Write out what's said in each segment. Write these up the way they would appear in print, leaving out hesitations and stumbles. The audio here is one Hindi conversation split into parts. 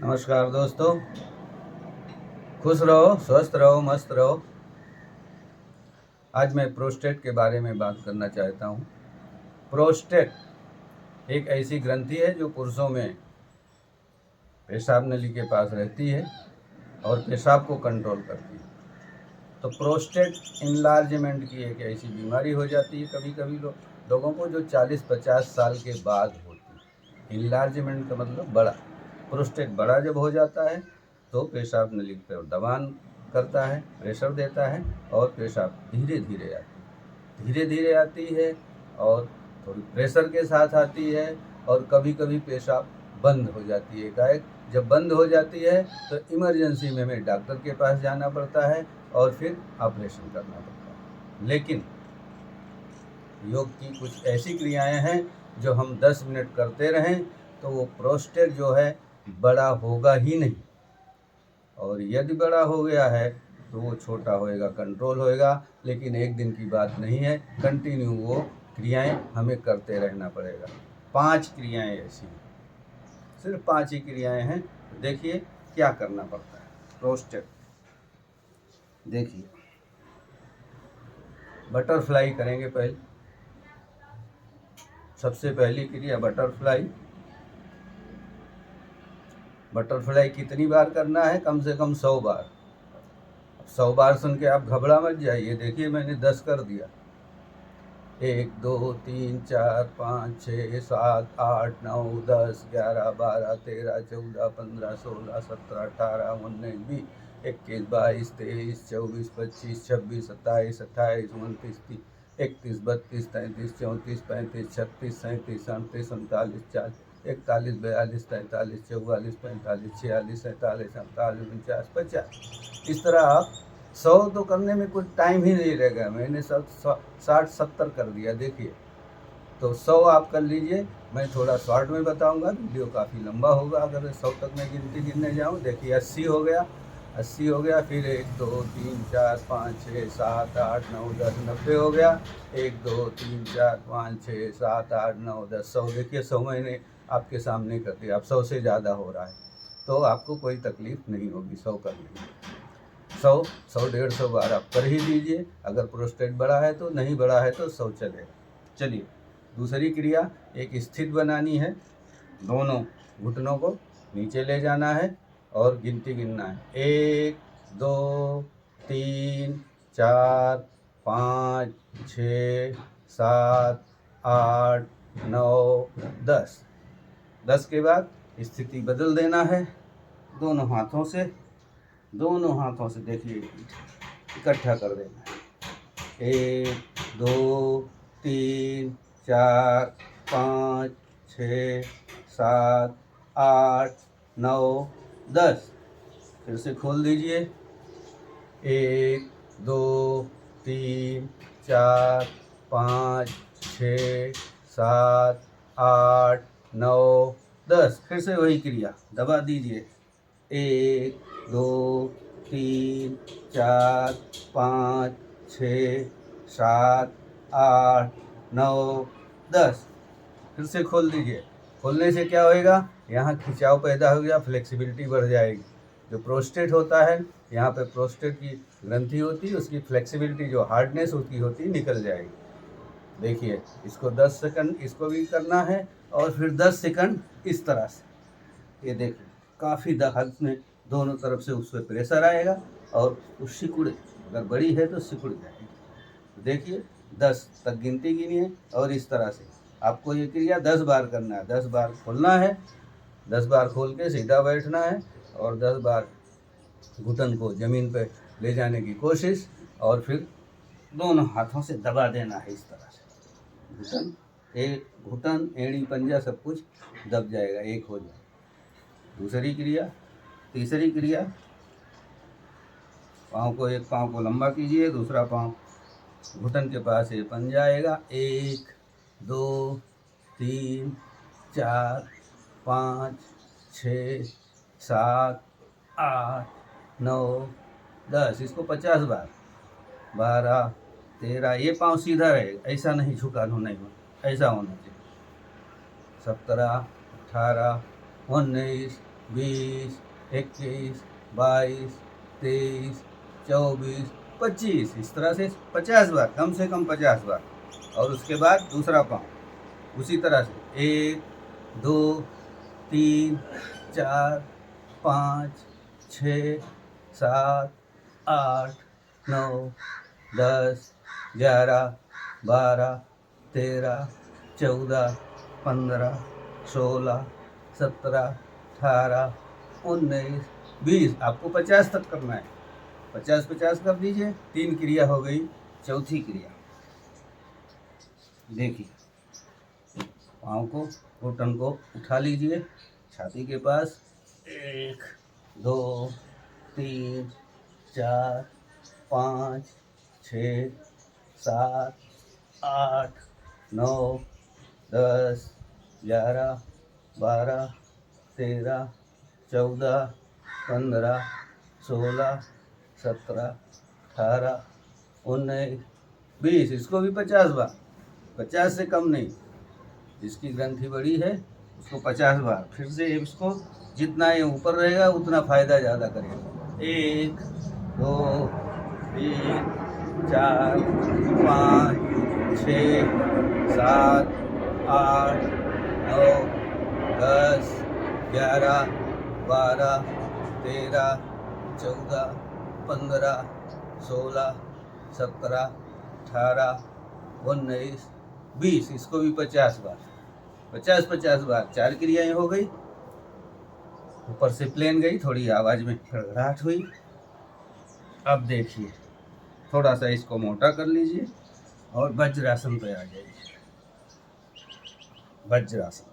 नमस्कार दोस्तों, खुश रहो, स्वस्थ रहो, मस्त रहो। आज मैं प्रोस्टेट के बारे में बात करना चाहता हूँ। प्रोस्टेट एक ऐसी ग्रंथि है जो पुरुषों में पेशाब नली के पास रहती है और पेशाब को कंट्रोल करती है। तो प्रोस्टेट इनलार्जमेंट की एक ऐसी बीमारी हो जाती है कभी कभी लोगों को, जो 40-50 साल के बाद होती है। इनलार्जमेंट का मतलब बड़ा। प्रोस्टेट बड़ा जब हो जाता है तो पेशाब नली पर दबान करता है, प्रेशर देता है और पेशाब धीरे धीरे आती है और थोड़ी प्रेशर के साथ आती है और कभी कभी पेशाब बंद हो जाती है एकाएक। जब बंद हो जाती है तो इमरजेंसी में हमें डॉक्टर के पास जाना पड़ता है और फिर ऑपरेशन करना पड़ता है। लेकिन योग की कुछ ऐसी क्रियाएं हैं जो हम 10 मिनट करते रहें तो वो प्रोस्टेट जो है बड़ा होगा ही नहीं, और यदि बड़ा हो गया है तो वो छोटा होएगा, कंट्रोल होएगा। लेकिन एक दिन की बात नहीं है, कंटिन्यू वो क्रियाएं हमें करते रहना पड़ेगा। 5 क्रियाएं ऐसी हैं, सिर्फ 5 ही क्रियाएं हैं। देखिए क्या करना पड़ता है। प्रोस्टेट देखिए, बटरफ्लाई करेंगे पहले। सबसे पहली क्रिया बटरफ्लाई। बटरफ्लाई कितनी बार करना है? कम से कम 100 बार। 100 बार सुन के आप घबरा मत जाइए। देखिए मैंने 10 कर दिया। 1 2 3 4 5 6 7 8 9 10 11 12 13 14 15 16 17 18 19 20 21 22 23 24 25 26 27 28 29 30 31 32 33 34 35 36 37 38 39 40 41 42 43 44 45 46 47 48 49 50। इस तरह आप 100 तो करने में कुछ टाइम ही नहीं रहेगा। मैंने 60-70 कर दिया। देखिए, तो 100 आप कर लीजिए। मैं थोड़ा शॉर्ट में बताऊंगा, वीडियो काफ़ी लंबा होगा अगर 100 तक मैं गिनने जाऊं। देखिए 80 हो गया, 80 हो गया। फिर 1 2 3 4 5 6 7 8 9 10 90 हो गया। 1 2 3 4 5 6 7 8 9 10 100। देखिए 100 मैंने आपके सामने कर दिया। अब 100 से ज़्यादा हो रहा है तो आपको कोई तकलीफ नहीं होगी 100 करने में। 100-150 बार आप कर ही लीजिए। अगर प्रोस्टेट बड़ा है तो, नहीं बड़ा है तो 100 चलेगा। चलिए दूसरी क्रिया, एक स्थित बनानी है। दोनों घुटनों को नीचे ले जाना है और गिनती गिनना है। 1 2 3 4 5 6 7 8 9 10। 10 के बाद स्थिति बदल देना है। दोनों हाथों से देखिए इकट्ठा कर देना है। 1 2 3 4 5 6 7 8 9 10। फिर से खोल दीजिए। 1 2 3 4 5 6 7 8 9 10। फिर से वही क्रिया, दबा दीजिए। 1 2 3 4 5 6 7 8 9 10। फिर से खोल दीजिए। खोलने से क्या होएगा? यहाँ खिंचाव पैदा हो गया, फ्लेक्सिबिलिटी बढ़ जाएगी। जो प्रोस्टेट होता है, यहाँ पे प्रोस्टेट की ग्रंथि होती है, उसकी फ्लेक्सिबिलिटी, जो हार्डनेस उसकी होती है, निकल जाएगी। देखिए इसको 10 सेकंड इसको भी करना है और फिर 10 सेकंड इस तरह से। ये देखिए काफ़ी हद में दोनों तरफ से उस पर प्रेशर आएगा और वो सिकुड़े, अगर बड़ी है तो सिकुड़ जाएगी। तो देखिए 10 तक गिनती गिनिए और इस तरह से आपको ये क्रिया 10 बार करना है। 10 बार खोलना है, 10 बार खोल के सीधा बैठना है और 10 बार घुटन को ज़मीन पर ले जाने की कोशिश और फिर दोनों हाथों से दबा देना है इस तरह से। घुटन एड़ी पंजा सब कुछ दब जाएगा, एक हो जाएगा। दूसरी क्रिया, तीसरी क्रिया, एक पाँव को लंबा कीजिए, दूसरा पाँव घुटन के पास ये पंजा आएगा। 1 2 3 4 5 6 7 8 9 10। इसको 50 बार। 12 13। ये पाँव सीधा रहेगा, ऐसा नहीं झुकाना, नहीं होना, ऐसा होना चाहिए। 17 18 19 20, 21, 22, 23, 24, 25, इस तरह से 50 बार, कम से कम 50 बार। और उसके बाद दूसरा पाँव उसी तरह से 1, 2, 3, 4, 5, 6, 7, 8, 9, 10, 11, 12, 13, 14, 15, 16, 17, 18, 19, 20। आपको 50 तक करना है। 50-50 कर दीजिए। 3 क्रिया हो गई। चौथी क्रिया देखिए, पाँव को, घुटन को उठा लीजिए छाती के पास। 1, 2, 3, 4, 5, 6, 7, 8, 9, 10, 11, 12, 13, 14, 15, 16, 17, 18, 19, 20। इसको भी 50 बार, 50 से कम नहीं। जिसकी ग्रंथि बड़ी है उसको 50 बार। फिर से इसको जितना ये ऊपर रहेगा उतना फायदा ज़्यादा करेगा। 1, 2, 3, 4, 5, 6, 7, 8, 9, 10, 11, 12, 13, 14, 15, 16, 17, 18, 19, 20। इसको भी 50 बार, 50-50 बार। 4 क्रियाएं हो गई। ऊपर से प्लेन गई, थोड़ी आवाज में खड़खड़ाहट हुई। अब देखिए, थोड़ा सा इसको मोटा कर लीजिए और वज्रासन पे आ जाइए। वज्रासन,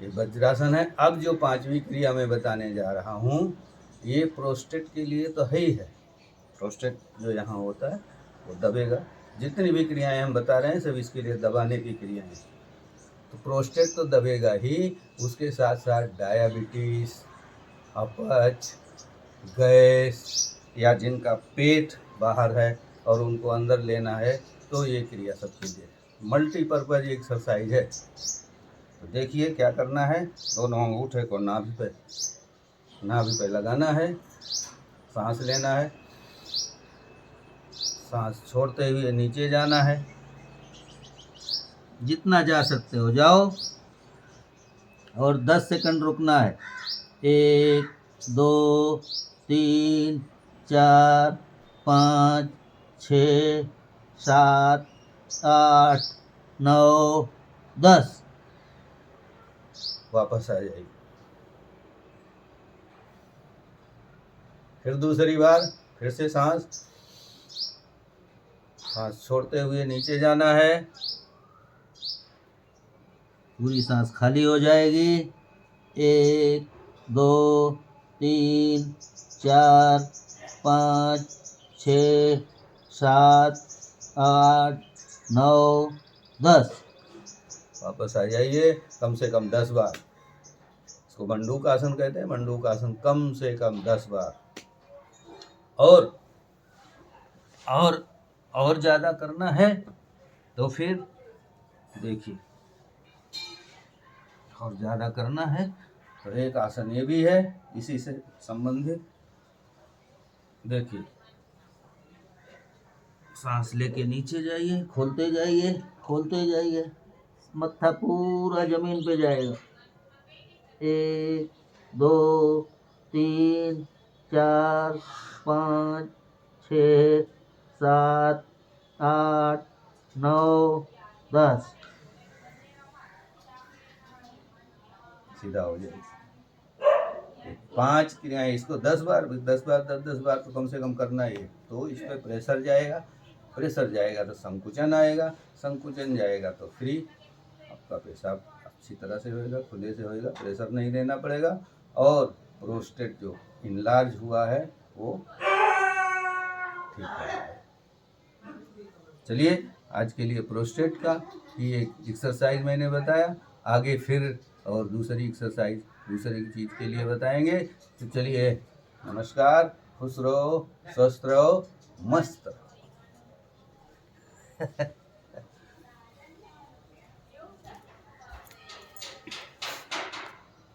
ये वज्रासन है। अब जो 5वीं क्रिया मैं बताने जा रहा हूँ, ये प्रोस्टेट के लिए तो है ही है। प्रोस्टेट जो यहाँ होता है वो दबेगा। जितनी भी क्रियाएं हम बता रहे हैं सब इसके लिए दबाने की क्रियाएं हैं। तो प्रोस्टेट तो दबेगा ही, उसके साथ साथ डायबिटीज, अपच, गैस, या जिनका पेट बाहर है और उनको अंदर लेना है, तो ये क्रिया सबके लिए मल्टीपर्पज एक्सरसाइज है। तो देखिए क्या करना है। दोनों अंगूठे को नाभि पे लगाना है। सांस लेना है, सांस छोड़ते हुए नीचे जाना है। जितना जा सकते हो जाओ और 10 सेकंड रुकना है। 1, 2, 3, 4, 5, 6, 7, 8, 9, 10। वापस आ जाइए। फिर दूसरी बार, फिर से सांस छोड़ते हुए नीचे जाना है। पूरी सांस खाली हो जाएगी। 1, 2, 3, 4, 5, 6, 7, 8, 9, 10। वापस आ जाइए। कम से कम 10 बार। इसको मंडूक आसन कहते हैं। मंडूक आसन कम से कम 10 बार। और ज़्यादा करना है तो फिर देखिए, और ज़्यादा करना है तो एक आसन ये भी है इसी से संबंधित। देखिए, सांस लेके नीचे जाइए, खोलते जाइए, मत्था पूरा जमीन पे जाएगा। 1, 2, 3, 4, 5, 6, 7, 8, 9, 10। सीधा हो जाए। 5 क्रियाएं, इसको 10 बार, 10 बार, 10 बार तो कम से कम करना ही है। तो इस पर प्रेशर जाएगा तो संकुचन आएगा, संकुचन जाएगा तो फ्री। आपका पेशाब अच्छी तरह से होएगा, खुले से होएगा, प्रेशर नहीं देना पड़ेगा। और प्रोस्टेट जो इनलार्ज हुआ है वो ठीक है। चलिए, आज के लिए प्रोस्टेट का ये एक्सरसाइज मैंने बताया। आगे फिर और दूसरी एक्सरसाइज दूसरी चीज़ के लिए बताएंगे। तो चलिए, नमस्कार, खुश रहो, स्वस्थ रहो, मस्त रहो।